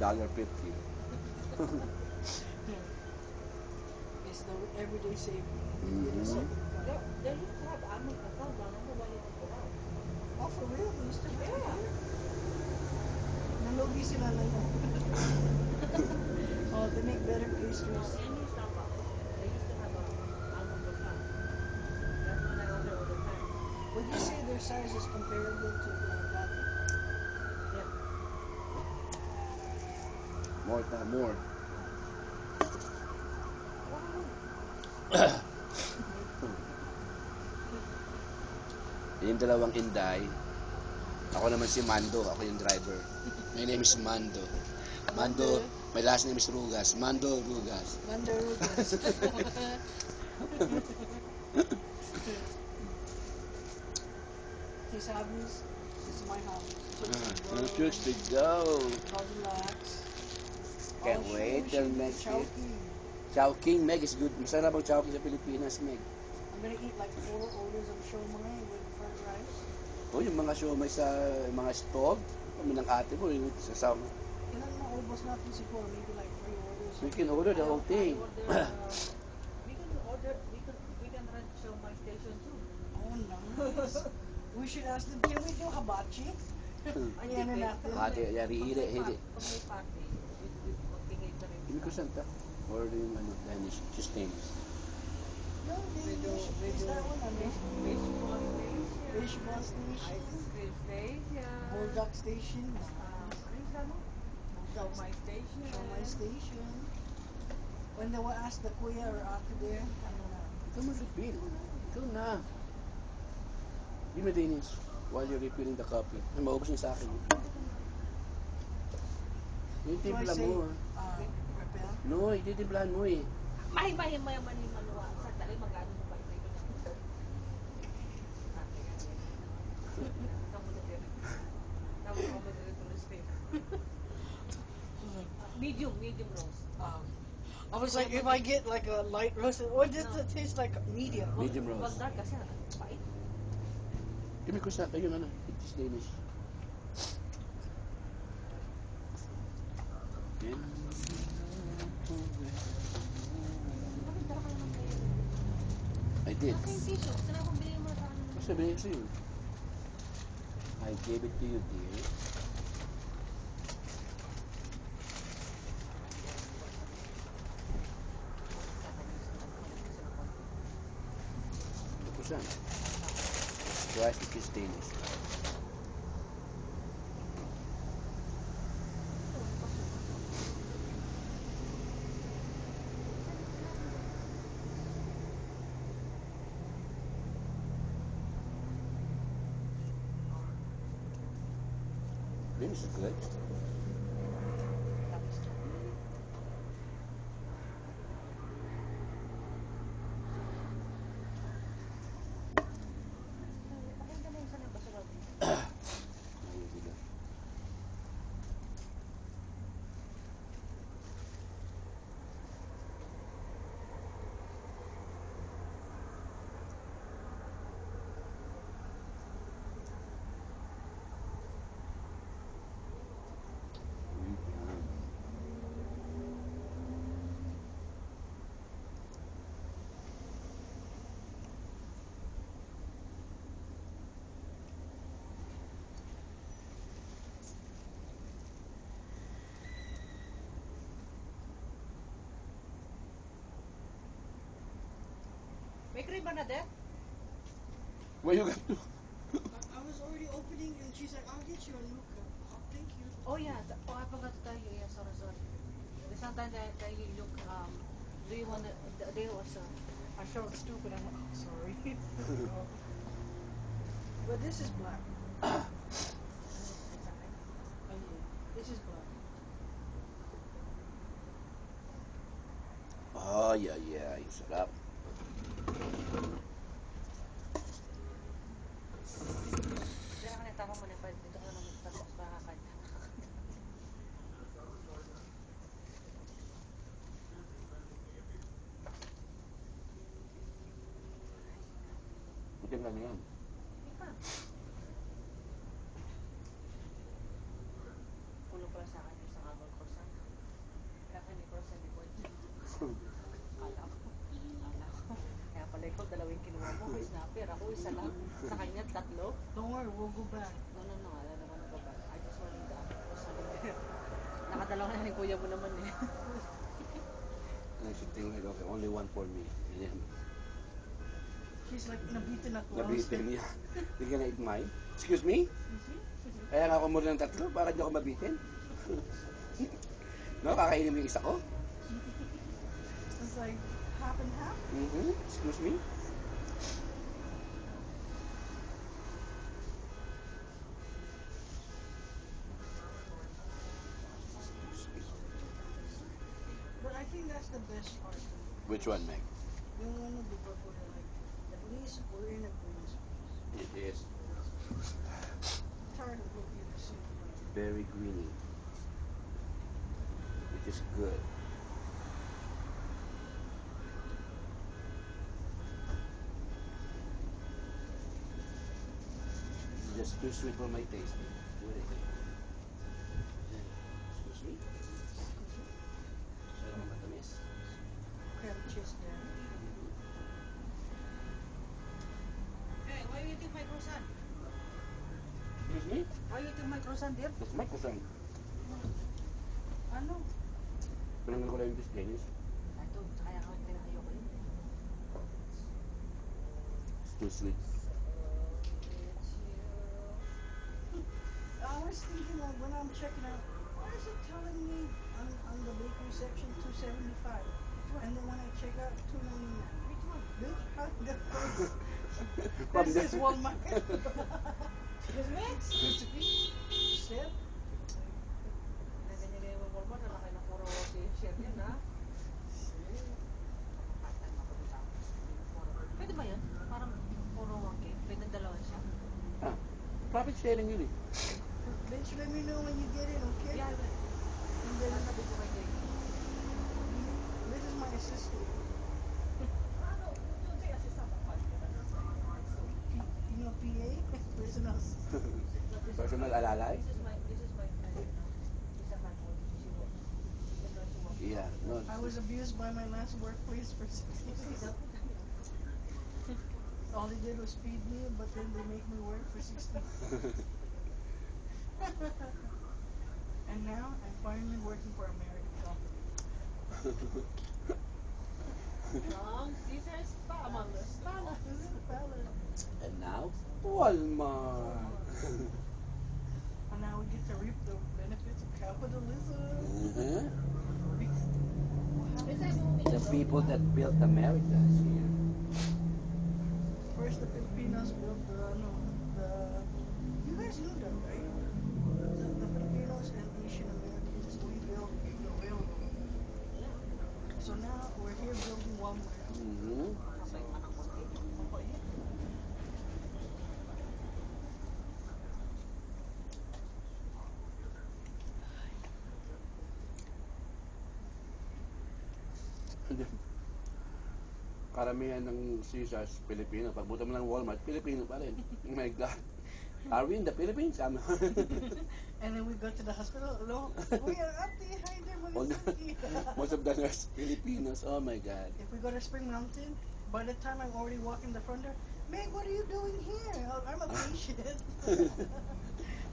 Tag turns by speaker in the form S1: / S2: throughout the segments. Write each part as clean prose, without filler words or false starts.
S1: $1.50.
S2: It's the everyday saver.
S1: Mm-hmm.
S3: They used to have almond account, I don't know why they took it out.
S2: Oh, for real? They used to have it
S3: Yeah.
S2: here? Nalugi sila na lang. Oh, they make better
S3: No,
S2: pastries.
S3: any Starbucks, they used to have a almond account. That's when I order all the time.
S2: Would you say their size is comparable to the latte?
S3: Yeah.
S1: More. Yung dalawang Inday. Ako naman si Mando. Ako yung driver. My name is Mando. Mando. My last name is Rugas. Mando Rugas.
S2: Mando Rugas. His hobbies is my hobbies.
S1: Choose to go.
S2: I'll relax.
S1: Can't wait till next year.
S2: Chowking.
S1: Chowking, Meg, is good. Masarap ang Chowking sa Pilipinas, Meg.
S2: I'm gonna eat like 4 orders of siomai with fried rice.
S1: O, yung mga siomay sa mga stove, kami ng ate mo, yung sa sama.
S2: Ilan maubos natin siguro? Maybe like 3 orders.
S1: We can order the whole thing.
S3: We can rent show my station too.
S2: Oh, nice. We should ask them, can we do hibachi? Ayan na natin.
S1: Ate, yari, hiri.
S3: Pag may party, mag-catering.
S1: Hindi ko santa. Or yung Danish, Danish.
S2: No, Danish. Is that one? Baseball station.
S3: Ice cream station.
S2: Bulldog station.
S3: Ano yung sabi mo? Show my station.
S2: Show my station. When they will ask the kuya or ate there, ano na?
S1: Ikaw mag-refill. Ikaw na. Give me Danish while you're refilling the coffee. Ay, maubos niya sa akin. Yung timpla mo.
S2: Refill?
S1: No, ititimplan mo eh.
S3: Maluwa. Sa dali, mag-ano mo ba ito yung medium roast.
S2: I was like, if I get like a light roast, or does it taste like medium?
S1: Medium roast.
S3: Wag dark kasi pait.
S1: Give me croissant. Ayun, ano. It is Danish. I did. What's the name to you? I gave it to you, dear. Croissant. Rice which is Danish. Danish is good.
S3: May cream ba na, Dad?
S1: Where you got to?
S2: I was already opening and she's like, I'll get you a Luca. Oh, thank you.
S3: Oh yeah, I forgot to tell you. Yeah, sorry. The sometimes that you look. Do you want to? There was I showed stupid. I'm like, oh sorry.
S2: But this is black.
S3: It's okay.
S2: Oh yeah, this is black.
S1: Oh, yeah. Sarap.
S3: Kaya ka nagtapang mo na pa dito ka naman tapos makakanya.
S1: Itim lang yan.
S3: Kulo pala sa akin yung isang abang ko sa isa lang. Sa kanya, tatlo.
S2: Don't worry, we'll go back.
S3: No, I don't wanna go back. I just wanna the croissant there. Nakadalawa na yung kuya mo naman eh.
S1: And I should think like, okay, only one for me. And then,
S2: She's like, nabitin ako.
S1: nabitin niya. Hindi ka na eat mine? Excuse me? Kaya nga ako muna ng tatlo para di ako mabitin. No, kakainin mo yung isa ko?
S2: It's like, half and half.
S1: Excuse me?
S2: But I think that's the best part.
S1: Which one, Meg?
S2: Yung ano, di ba, we're like, at least we're in a green space.
S1: It is
S2: I'm tired of looking at the city.
S1: very greeny. Which is good. It's just too sweet for my taste. What is it? Excuse me? Masyadong matamis.
S2: Crab cheese there.
S3: Hey, why you eating my croissant?
S1: Excuse me?
S3: Why you eating my croissant, dear?
S1: That's my croissant.
S2: Ano?
S1: Pinanggal ko lang yung Danish.
S3: Ito, kaya ako pinakayo ko yun.
S1: It's too sweet.
S2: I was thinking of when I'm checking out, why is it telling me on the bakery section $2.75? And then when I check out $2.99.
S3: Which one?
S2: Bitch, how did that
S1: From
S2: This is
S1: the-
S2: Walmart.
S3: Excuse me?
S2: Excuse me? Shit.
S3: Ganyan yung Walmart, nalaki na puro si share yun, ha? Part-time ako dito. Pwede ba yun? Parang puro 1K. Pwede dalawa siya.
S1: Ah, profit sharing yun eh.
S2: Bitch, let me know when you get it, okay?
S3: Yeah,
S2: And then
S3: sabi ko kay Jay.
S2: this is my assistant. You know PA? Personal assistant.
S1: Personal alalay?
S3: This is my friend. She's a fat one. She works. Even though she works.
S1: Yeah, no.
S2: I was abused by my last workplace for 6 years. All they did was feed me, but then they make me work for 60. And now I'm finally working for American company.
S3: Wrong. Caesar's family.
S2: This is fella.
S1: And now, Walmart.
S2: And now we get to reap the benefits of capitalism.
S1: Mhm.
S2: Wow.
S1: The people that built America is here.
S2: First the Filipinos built you guys knew that, right? The Filipinos and Asian Americans, we built the railroad. So now we're here building Walmart.
S1: Mhm.
S3: Kapay pa ng konti.
S2: Okay.
S1: Karamihan ng Caesars, Pilipino. Pagbuta mo ng Walmart, Pilipino pa rin. Oh my God. Are we in the Philippines?
S2: And then we go to the hospital. Hello? We are up there. Hi there,
S1: All the-
S2: Magasaki.
S1: Most of the nurse, Filipinos. Oh my God.
S2: If we go to Spring Mountain, by the time I'm already walking the front door, Meg, what are you doing here? Oh, I'm a patient.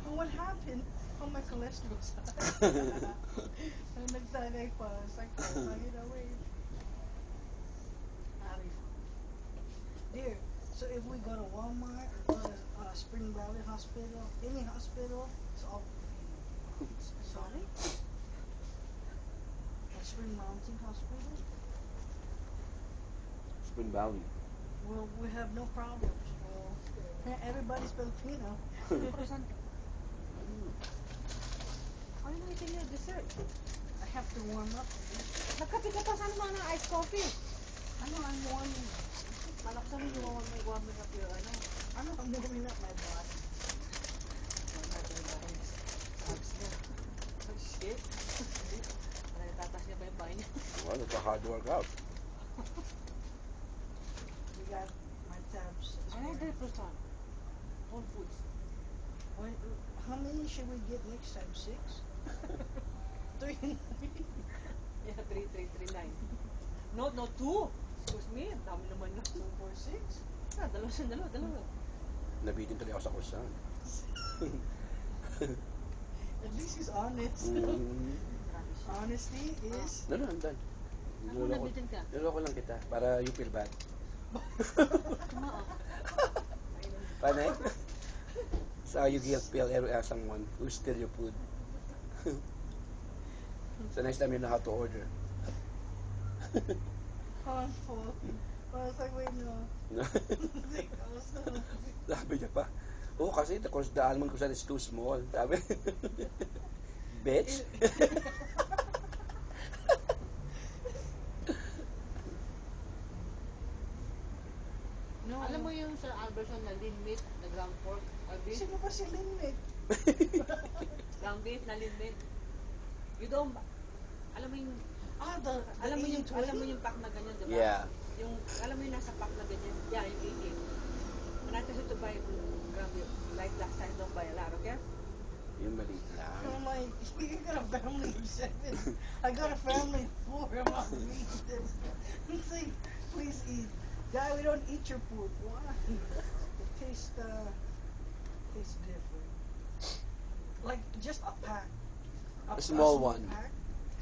S2: And what happened? Oh, my cholesterol's high. And nagsanay pa. It's like, oh, hanging away. Dear, so if we go to Walmart, we go to Spring Valley Hospital, any hospital, it's all Filipino.
S3: Sorry?
S2: And Spring Mountain Hospital,
S1: Spring Valley.
S2: well, we have no problems. Well, everybody's Filipino.
S3: Croissant. Ano na eating your dessert?
S2: I have to warm up.
S3: Nagkape ka pa saan mga ng iced coffee?
S2: I know I'm warming.
S3: Malaksan mo yung warming up your ano.
S2: I know I'm warming up my body.
S3: Abs niya. Oh shit. Parang tatas niya pa yung bahay niya.
S1: Well, it's a hard workout.
S2: We got my tabs. this
S3: Ano yung
S2: morning.
S3: croissant? Whole Foods.
S2: How many should we get next time? 6? 3?
S3: Yeah, 3,339. No, 2. Excuse me, ang dami naman yun.
S2: 2 for 6?
S3: na, dalawa.
S1: Nabitin tuloy ako sa kursan.
S2: At least he's honest.
S1: Mm.
S2: Honesty is.
S1: No, I'm done.
S3: Ako nabitin ka.
S1: Niloloko lang kita para you feel bad.
S3: Kumaa.
S1: Panay? So you guilt feel someone who steal your food. So next time you know how to order.
S2: Harmful. I was like, wait, no. Like, I was so
S1: Sabi niya pa, oh kasi the almond croissant is too small. Sabi, bitch.
S2: No.
S3: Alam mo yung sa Albertson na lean meat, na ground pork, or beef?
S2: Sino ba si Linnet?
S3: Ground beef na lean meat. You don't, alam mo yung,
S2: The
S3: alam mo yung
S2: 80-20?
S3: pack na ganyan, di ba?
S1: Yeah.
S3: Yung, alam mo yung nasa pack na ganyan, yeah, yung 80. When I tell you to buy ground beef, like last time, don't buy a lot, okay?
S1: Yung maliit lang.
S2: I'm like, you got a family of 7. I got a family of 4. I'm not eating this. It's like, please eat. Guy, we don't eat your food. Why? It tastes different. Like just a pack.
S1: A small one.
S2: Pack.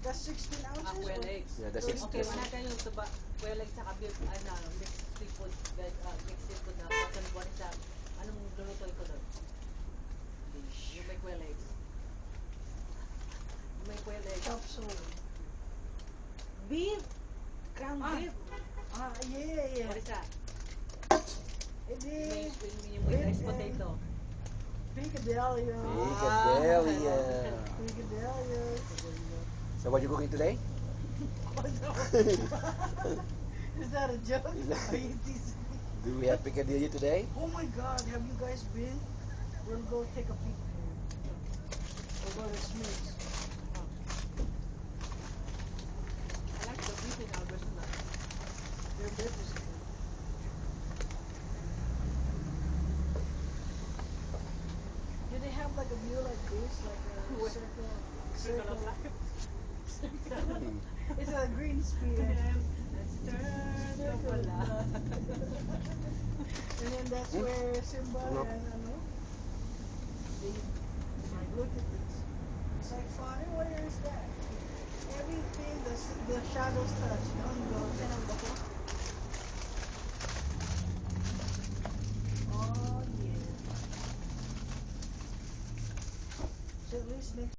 S2: That's 16 ounces.
S3: Quail
S2: or-
S3: eggs.
S1: Yeah, that's
S3: Okay, when I
S1: expensive.
S3: tell you to buy quail eggs sa beef, mixed seafood, mixed seafood na, what is that? Anong lulutoy ko doon? Yung may quail eggs. Yung may quail eggs.
S2: Chop suey.
S3: Beef! Ground
S2: Ah.
S3: beef!
S2: Yeah.
S3: What is that?
S2: It
S3: Yung
S2: is
S3: with rice potato.
S2: Piccadilly.
S1: Piccadilly.
S2: Piccadilly.
S1: So what you cooking today?
S2: Is that a joke?
S1: Is that-
S2: Are you teasing me?
S1: Do we have Piccadilly today?
S2: Oh my God, have you guys been? We'll go take a peek there. We'll go to Smith's.
S3: I like the beef in Albertson.
S2: Their beef is good. Do they have like a view like this? Like a
S3: What?
S2: circle?
S3: Circle of life.
S2: It's a green sphere.
S3: Circle of life.
S2: And then that's where Simba
S1: No.
S2: and they like, look at this. It's like fire. Where is that? Everything the shadows touch. Don't go.